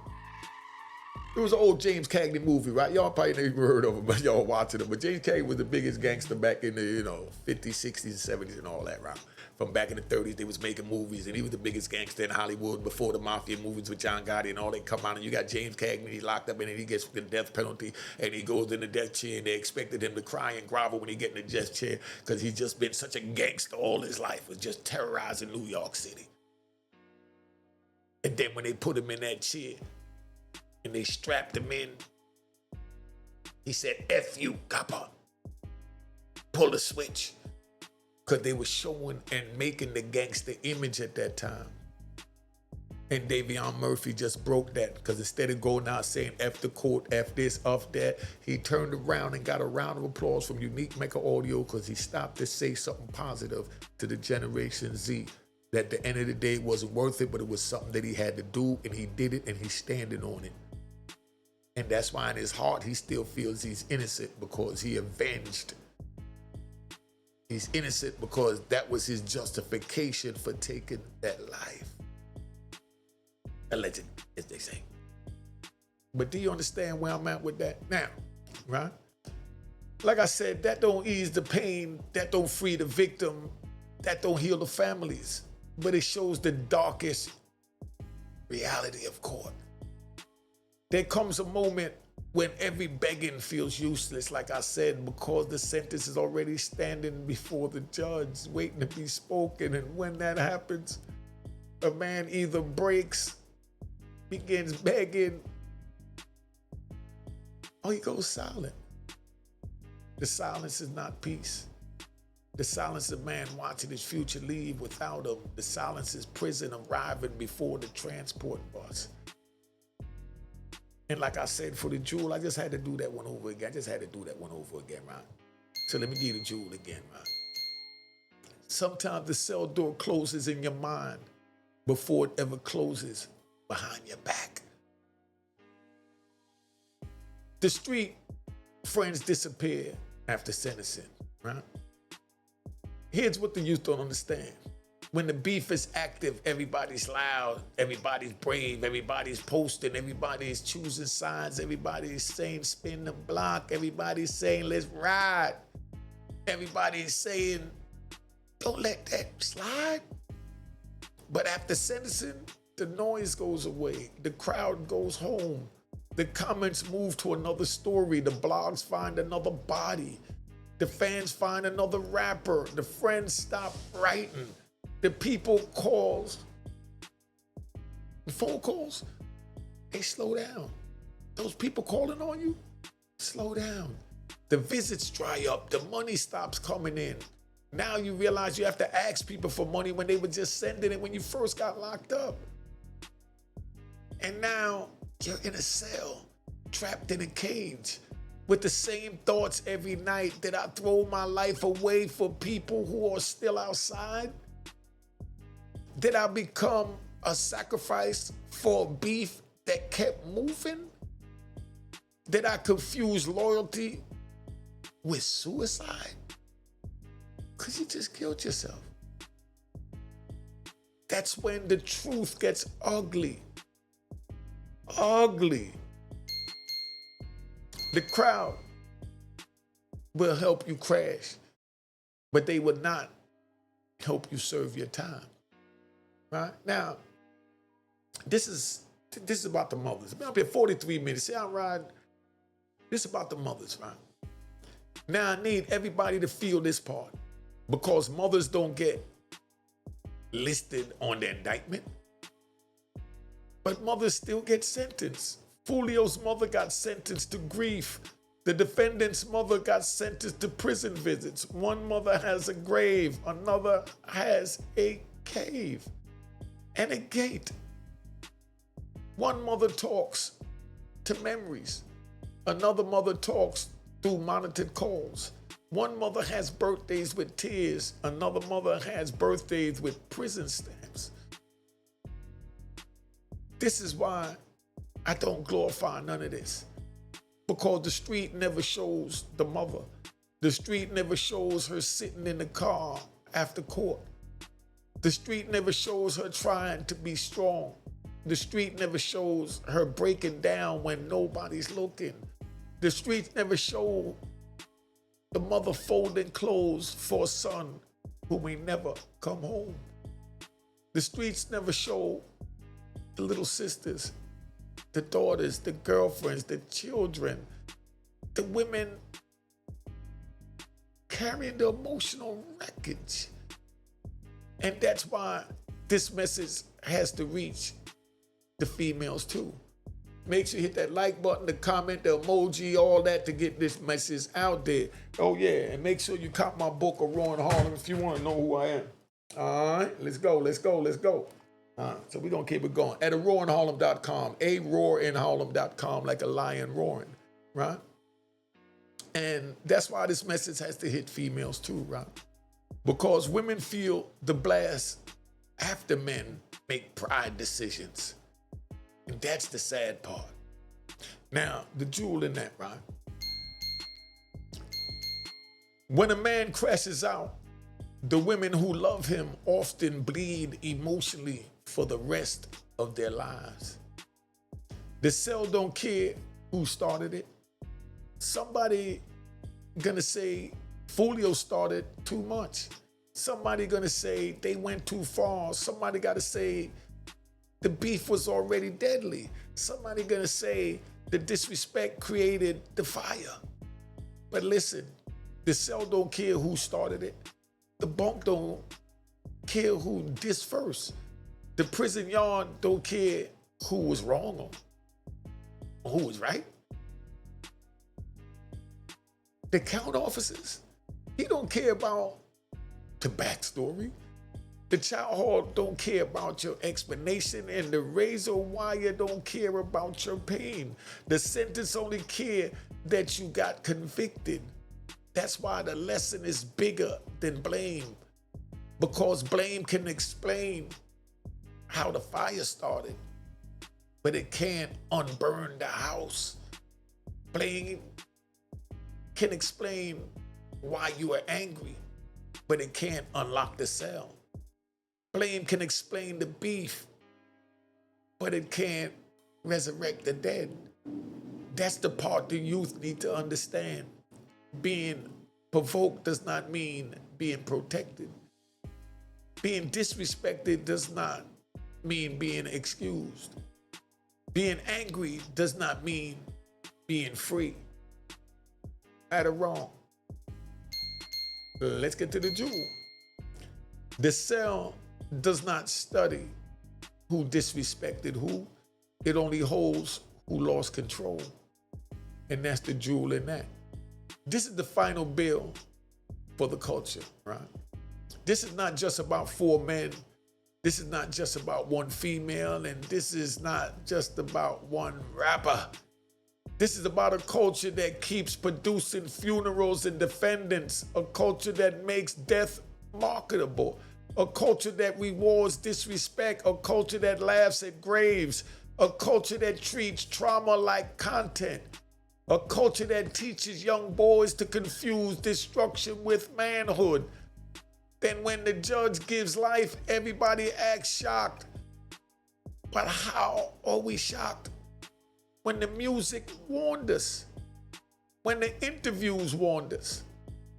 It was an old James Cagney movie, right? Y'all probably never even heard of it, but y'all watching it. But James Cagney was the biggest gangster back in the 50s, 60s, and 70s and all that, right? From back in the 30s, they was making movies, and he was the biggest gangster in Hollywood before the mafia movies with John Gotti and all that come out. And you got James Cagney, he's locked up, and then he gets the death penalty, and he goes in the death chair, and they expected him to cry and grovel when he get in the death chair because he's just been such a gangster all his life, was just terrorizing New York City. And then when they put him in that chair and they strapped him in, he said, F you, copper. Pull the switch. Because they were showing and making the gangster image at that time. And Davion Murphy just broke that, because instead of going out saying F the court, F this, F that, he turned around and got a round of applause from Unique Mecca Audio, because he stopped to say something positive to the Generation Z. That at the end of the day, it wasn't worth it, but it was something that he had to do, and he did it, and he's standing on it. And that's why in his heart, he still feels he's innocent, because he avenged. He's innocent because that was his justification for taking that life. Alleged, as they say. But do you understand where I'm at with that now, right? Like I said, that don't ease the pain, that don't free the victim, that don't heal the families, but it shows the darkest reality of court. There comes a moment when every begging feels useless, like I said, because the sentence is already standing before the judge, waiting to be spoken. And when that happens, a man either breaks, begins begging, or he goes silent. The silence is not peace. The silence of man watching his future leave without him. The silence is prison arriving before the transport bus. And like I said, for the jewel, I just had to do that one over again. Right? So let me give you the jewel again, right? Sometimes the cell door closes in your mind before it ever closes behind your back. The street friends disappear after sentencing, right? Here's what the youth don't understand. When the beef is active, everybody's loud, everybody's brave, everybody's posting, everybody's choosing sides, everybody's saying spin the block, everybody's saying let's ride, everybody's saying don't let that slide. But after sentencing, the noise goes away, the crowd goes home, the comments move to another story, the blogs find another body, the fans find another rapper, the friends stop writing. The people calls, the phone calls, they slow down. Those people calling on you, slow down. The visits dry up, the money stops coming in. Now you realize you have to ask people for money when they were just sending it when you first got locked up. And now you're in a cell, trapped in a cage, with the same thoughts every night. Did I throw my life away for people who are still outside? Did I become a sacrifice for beef that kept moving? Did I confuse loyalty with suicide? Because you just killed yourself. That's when the truth gets ugly. Ugly. The crowd will help you crash, but they will not help you serve your time. Right? Now, this is about the mothers. I've been up here 43 minutes. See how I'm riding? This is about the mothers, right? Now I need everybody to feel this part, because mothers don't get listed on the indictment, but mothers still get sentenced. Foolio's mother got sentenced to grief. The defendant's mother got sentenced to prison visits. One mother has a grave, another has a cave and a gate. One mother talks to memories. Another mother talks through monitored calls. One mother has birthdays with tears. Another mother has birthdays with prison stamps. This is why I don't glorify none of this, because the street never shows the mother. The street never shows her sitting in the car after court. The street never shows her trying to be strong. The street never shows her breaking down when nobody's looking. The streets never show the mother folding clothes for a son who may never come home. The streets never show the little sisters, the daughters, the girlfriends, the children, the women carrying the emotional wreckage. And that's why this message has to reach the females too. Make sure you hit that like button, the comment, the emoji, all that to get this message out there. Oh yeah, and make sure you cop my book, A Roar in Harlem, if you want to know who I am. All right, let's go. So we're going to keep it going. At aroarinharlem.com, aroarinharlem.com, like a lion roaring, right? And that's why this message has to hit females too, right? Because women feel the blast after men make pride decisions. And that's the sad part. Now, the jewel in that, right? When a man crashes out, the women who love him often bleed emotionally for the rest of their lives. The cell don't care who started it. Somebody gonna say Foolio started too much. Somebody gonna say they went too far. Somebody gotta say the beef was already deadly. Somebody gonna say the disrespect created the fire. But listen, the cell don't care who started it. The bunk don't care who dissed first. The prison yard don't care who was wrong or who was right. The count officers, he don't care about the backstory. The child hall don't care about your explanation, and the razor wire don't care about your pain. The sentence only care that you got convicted. That's why the lesson is bigger than blame, because blame can explain how the fire started, but it can't unburn the house. Blame can explain why you are angry, but it can't unlock the cell. Blame can explain the beef, but it can't resurrect the dead. That's the part the youth need to understand. Being provoked does not mean being protected. Being disrespected does not mean being excused. Being angry does not mean being free. Right or wrong? Let's get to the jewel. The cell does not study who disrespected who. It only holds who lost control. And that's the jewel in that. This is the final bill for the culture, right? This is not just about 4 men. This is not just about 1 female, and this is not just about 1 rapper. This is about a culture that keeps producing funerals and defendants, a culture that makes death marketable, a culture that rewards disrespect, a culture that laughs at graves, a culture that treats trauma like content, a culture that teaches young boys to confuse destruction with manhood. Then when the judge gives life, everybody acts shocked. But how are we shocked? When the music warned us, when the interviews warned us,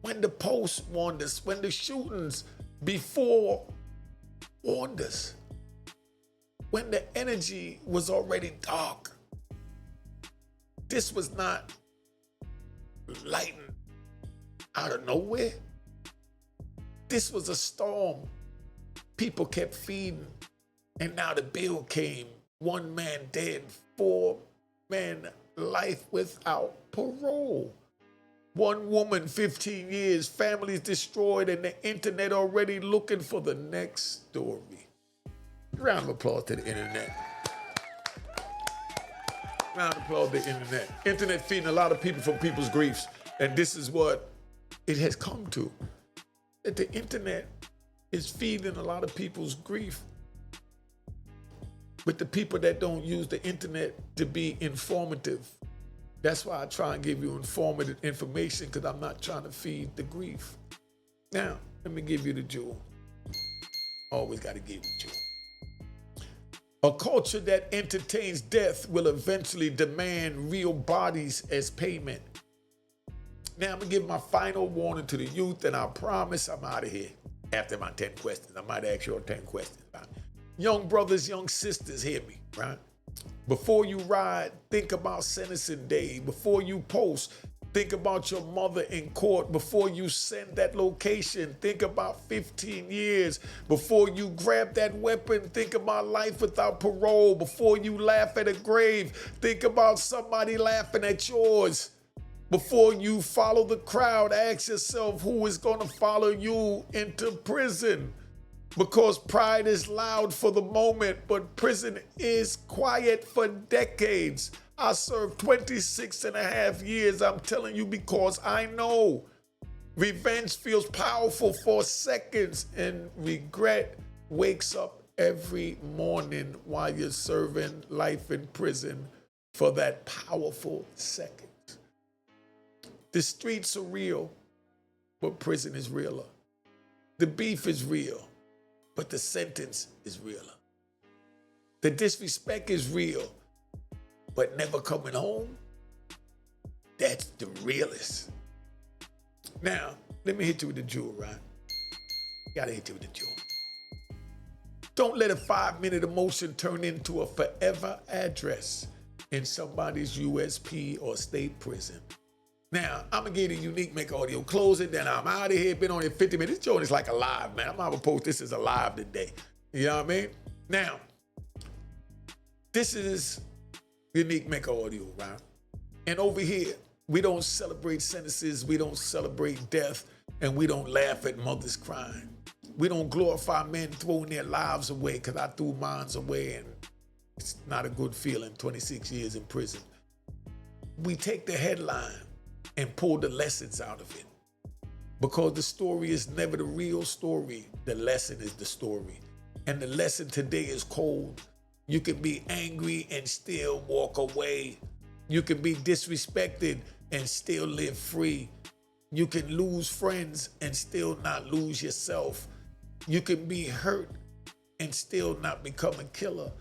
when the posts warned us, when the shootings before warned us, when the energy was already dark. This was not lightened out of nowhere. This was a storm people kept feeding, and now the bill came. 1 man dead, 4 men life without parole. 1 woman, 15 years, families destroyed, and the internet already looking for the next story. Round of applause to the internet. Round of applause to the internet. Internet feeding a lot of people from people's griefs, and this is what it has come to. That the internet is feeding a lot of people's grief with the people that don't use the internet to be informative. That's why I try and give you informative information, because I'm not trying to feed the grief. Now, let me give you the jewel. Always got to give you the jewel. A culture that entertains death will eventually demand real bodies as payment. Now, I'm going to give my final warning to the youth, and I promise I'm out of here after my 10 questions. I might ask you all 10 questions. Right? Young brothers, young sisters, hear me, right? Before you ride, think about sentencing day. Before you post, Think about your mother in court before you send that location. Think about 15 years before you grab that weapon. Think about life without parole before you laugh at a grave. Think about somebody laughing at yours. Before you follow the crowd, ask yourself who is going to follow you into prison. Because pride is loud for the moment, but prison is quiet for decades. I served 26 and a half years, I'm telling you, because I know. Revenge feels powerful for seconds, and regret wakes up every morning while you're serving life in prison for that powerful second. The streets are real, but prison is realer. The beef is real, but the sentence is realer. The disrespect is real, but never coming home, that's the realest. Now, let me hit you with the jewel, right? Gotta hit you with the jewel. Don't let a 5-minute emotion turn into a forever address in somebody's USP or state prison. Now, I'm gonna get a unique Mecca audio, close it, then I'm out of here. Been on here 50 minutes. This joint is like alive, man. I'm gonna post this as alive today. You know what I mean? Now, this is unique Mecca audio, right? And over here, we don't celebrate sentences, we don't celebrate death, and we don't laugh at mothers crying. We don't glorify men throwing their lives away, because I threw mine away, and it's not a good feeling, 26 years in prison. We take the headline and pull the lessons out of it. Because the story is never the real story, the lesson is the story. And the lesson today is cold. You can be angry and still walk away. You can be disrespected and still live free. You can lose friends and still not lose yourself. You can be hurt and still not become a killer.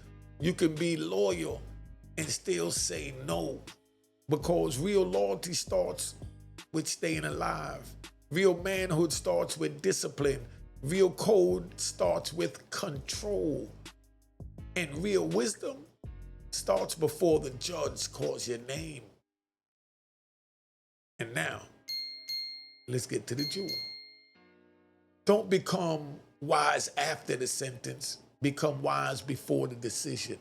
You can be loyal and still say no. Because real loyalty starts with staying alive. Real manhood starts with discipline. Real code starts with control. And real wisdom starts before the judge calls your name. And now, let's get to the jewel. Don't become wise after the sentence. Become wise before the decision.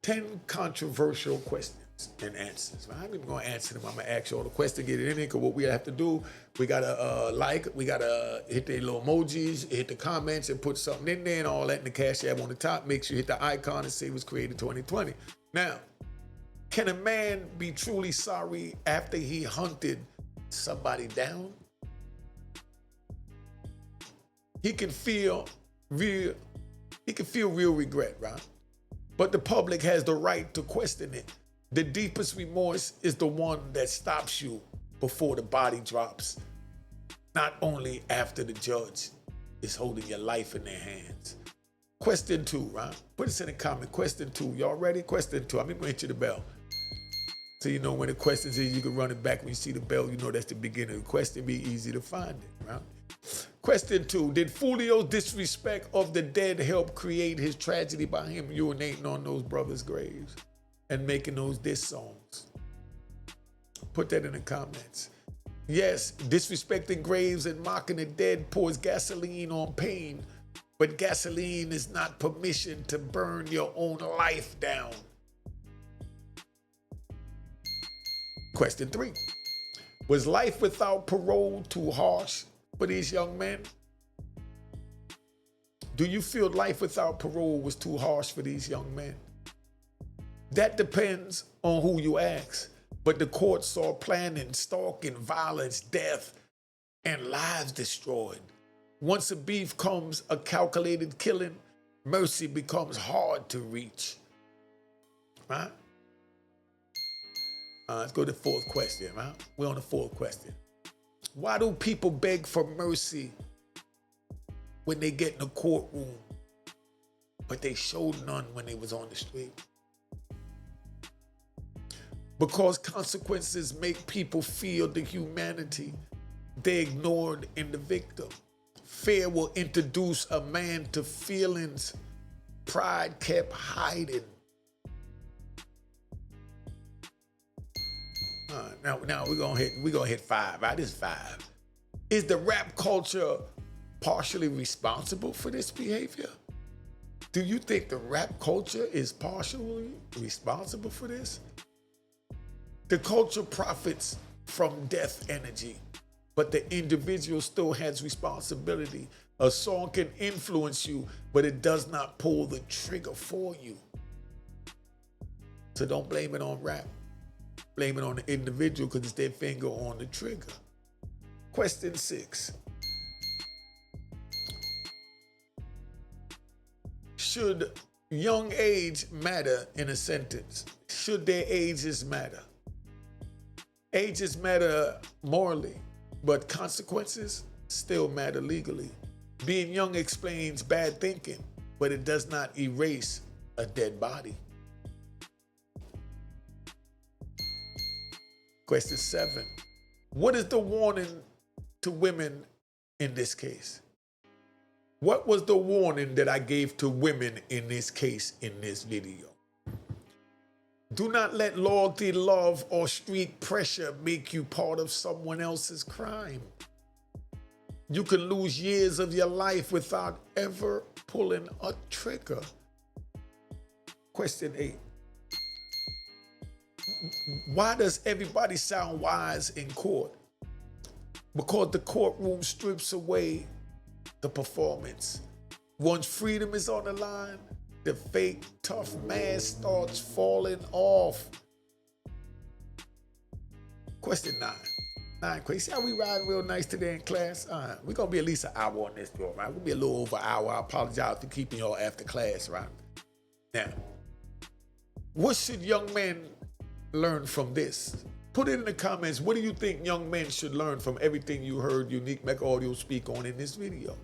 10 controversial questions and answers. I'm not even gonna answer them. I'm gonna ask you all the questions, get it in there, because what we have to do, we gotta we gotta hit the little emojis, hit the comments, and put something in there and all that in the Cash App on the top. Make sure you hit the icon and say it was created 2020. Now, can a man be truly sorry after he hunted somebody down? He can feel real regret, right? But the public has the right to question it. The deepest remorse is the one that stops you before the body drops, not only after the judge is holding your life in their hands. Question 2, right? Put this in the comment. Question 2. Y'all ready? Question 2. I'm gonna hit you the bell. So you know when the questions is, you can run it back when you see the bell. You know that's the beginning of the question. Be easy to find it, right? Question 2, did Foolio's disrespect of the dead help create his tragedy by him urinating on those brothers' graves and making those diss songs? Put that in the comments. Yes, disrespecting graves and mocking the dead pours gasoline on pain, but gasoline is not permission to burn your own life down. Question 3, was life without parole too harsh for these young men? Do you feel life without parole was too harsh for these young men? That depends on who you ask. But the court saw planning, stalking, violence, death, and lives destroyed. Once a beef comes a calculated killing, mercy becomes hard to reach. Right? Let's go to the 4th question, right? We're on the 4th question. Why do people beg for mercy when they get in the courtroom, but they showed none when they was on the street? Because consequences make people feel the humanity they ignored in the victim. Fear will introduce a man to feelings pride kept hiding. Now we're gonna hit 5. Right, this is 5. Is the rap culture partially responsible for this behavior? Do you think the rap culture is partially responsible for this? The culture profits from death energy, but the individual still has responsibility. A song can influence you, but it does not pull the trigger for you. So don't blame it on rap. Blame it on the individual because it's their finger on the trigger. Question 6. Should young age matter in a sentence? Should their ages matter? Ages matter morally, but consequences still matter legally. Being young explains bad thinking, but it does not erase a dead body. Question 7. What is the warning to women in this case? What was the warning that I gave to women in this case in this video? Do not let loyalty, love, or street pressure make you part of someone else's crime. You can lose years of your life without ever pulling a trigger. Question 8. Why does everybody sound wise in court? Because the courtroom strips away the performance. Once freedom is on the line, the fake tough mask starts falling off. Question 9. See how we riding real nice today in class? We're going to be at least an hour on this door, right? We'll be a little over an hour. I apologize for keeping y'all after class, right? Now, what should young men learn from this? Put it in the comments. What do you think young men should learn from everything you heard Unique Mecca Audio speak on in this video?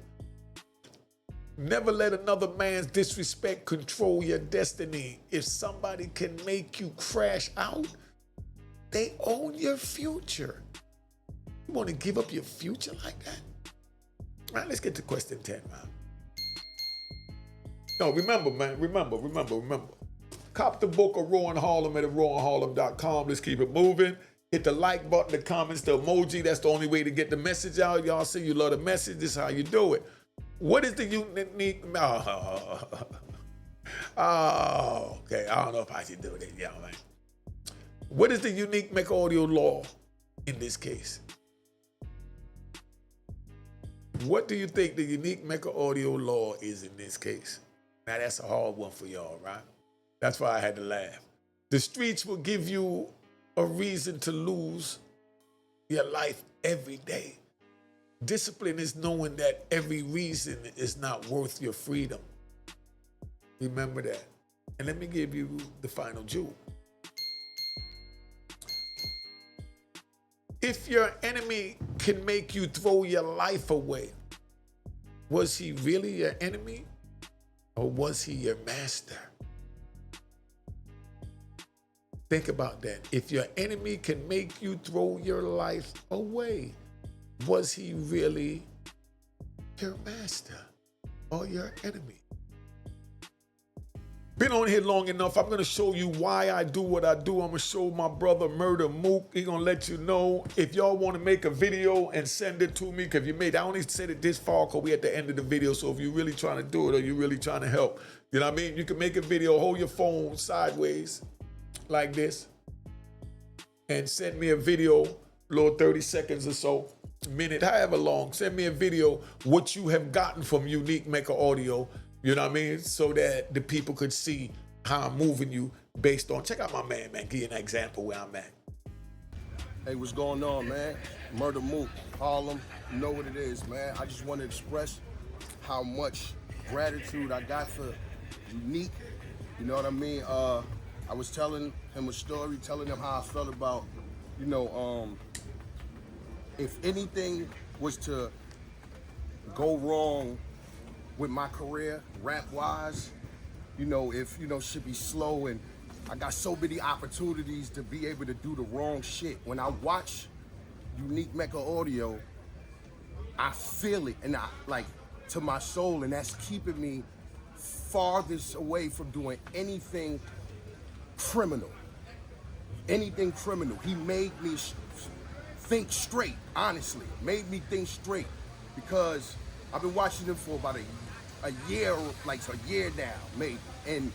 Never let another man's disrespect control your destiny. If somebody can make you crash out, they own your future. You want to give up your future like that? All right, let's get to question 10, man. No, remember, man. Remember. Cop the book of Raw in Harlem at rawinharlem.com. Let's keep it moving. Hit the like button, the comments, the emoji. That's the only way to get the message out. Y'all say you love the message. This is how you do it. What is the unique... Oh, okay. I don't know if I should do that. Yeah, man. What is the unique Mecca Audio law in this case? What do you think the unique Mecca Audio law is in this case? Now, that's a hard one for y'all, right? That's why I had to laugh. The streets will give you a reason to lose your life every day. Discipline is knowing that every reason is not worth your freedom. Remember that. And let me give you the final jewel. If your enemy can make you throw your life away, was he really your enemy or was he your master? Think about that. If your enemy can make you throw your life away, was he really your master or your enemy? Been on here long enough. I'm going to show you why I do what I do. I'm going to show my brother Murder Mook. He's going to let you know. If y'all want to make a video and send it to me, because you made, I only said it this far because we at the end of the video. So if you're really trying to do it or you're really trying to help, you know what I mean? You can make a video, hold your phone sideways like this and send me a video, little 30 seconds or so, minute, however long. Send me a video, what you have gotten from Unique Mecca Audio. You know what I mean? So that the people could see how I'm moving you based on, check out my man, give you an example where I'm at. Hey, what's going on, man? Murder Mook, Harlem, you know what it is, man. I just want to express how much gratitude I got for Unique, you know what I mean? I was telling him a story, telling him how I felt about, you know, if anything was to go wrong with my career, rap-wise, you know, if, you know, shit be slow and I got so many opportunities to be able to do the wrong shit. When I watch Unique Mecca Audio, I feel it, and I, like, to my soul, and that's keeping me farthest away from doing anything criminal. anything criminal. He made me think straight, honestly. Made me think straight because I've been watching him for about a year, like a year now, maybe. And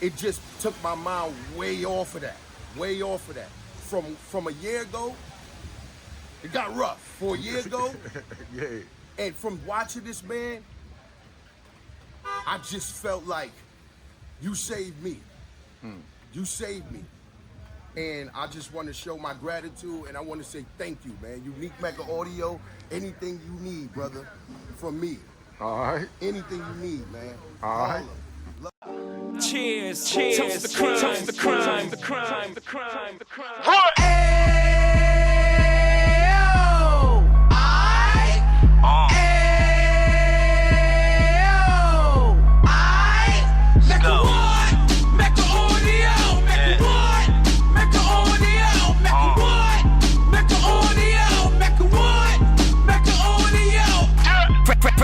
it just took my mind way off of that, way off of that. From a year ago, it got rough. For a year ago, Yeah. and from watching this man, I just felt like you saved me. You saved me. And I just want to show my gratitude, and I want to say thank you, man. Unique Mecca Audio, anything you need, brother, from me. All right. Anything you need, man. All right. Cheers, cheers, toast the crime, toast the crime, the crime, the crime, the crime.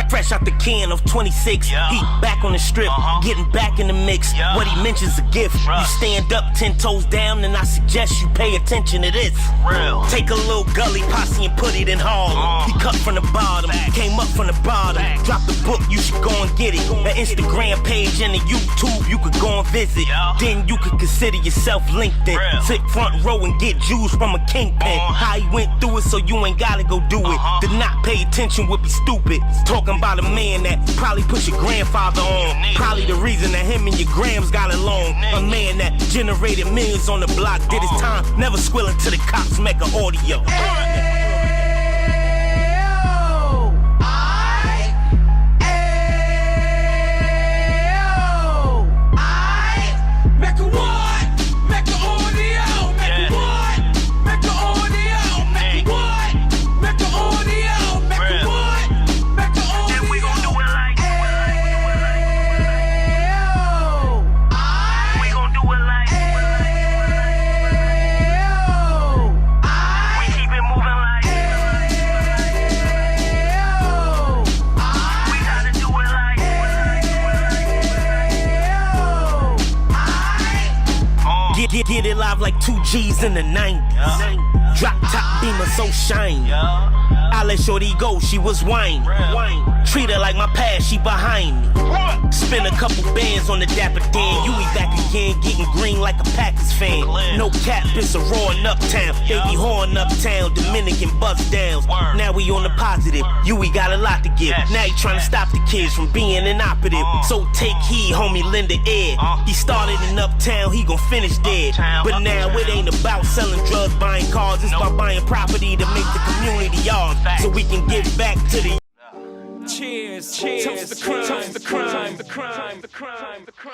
Fresh out the can of 26, Yeah. He back on the strip, getting back in the mix. Yeah. What he mentions a gift. Bruh. You stand up 10 toes down, and I suggest you pay attention to this. Real. Take a little gully posse and put it in Harlem. He cut from the bottom, came up from the bottom. Drop the book, you should go and get it. The Instagram page and the YouTube, you could go and visit. Yeah. Then you could consider yourself LinkedIn. Real. Sit front row and get Jews from a kingpin. How he went through it, so you ain't gotta go do it. To not pay attention would be stupid. Talking about a man that probably put your grandfather on. Probably the reason that him and your grams got along. A man that generated millions on the block, did his time, never squilling to the cops. Mecca Audio. Get it live like 2 G's in the 90s. Drop top beamer so shiny. I let shorty go, she was whining. Treat her like my past, she behind me. Spend a couple bands on the Dapper Dan. You be back again, getting green like a Packers fan. No cap, it's a roaring uptown. They be horn uptown, Dominican bust downs. Now we on the positive, we got a lot to give. Now he trying to stop the kids from being inoperative. So take heed, homie, lend a ear. He started in uptown, he gon' finish dead. But now it ain't about selling drugs, buying cars. It's about buying property to make the community ours, so we can give back to the. Cheers, cheers, toast the crime, the crime, the crime, the crime, the crime.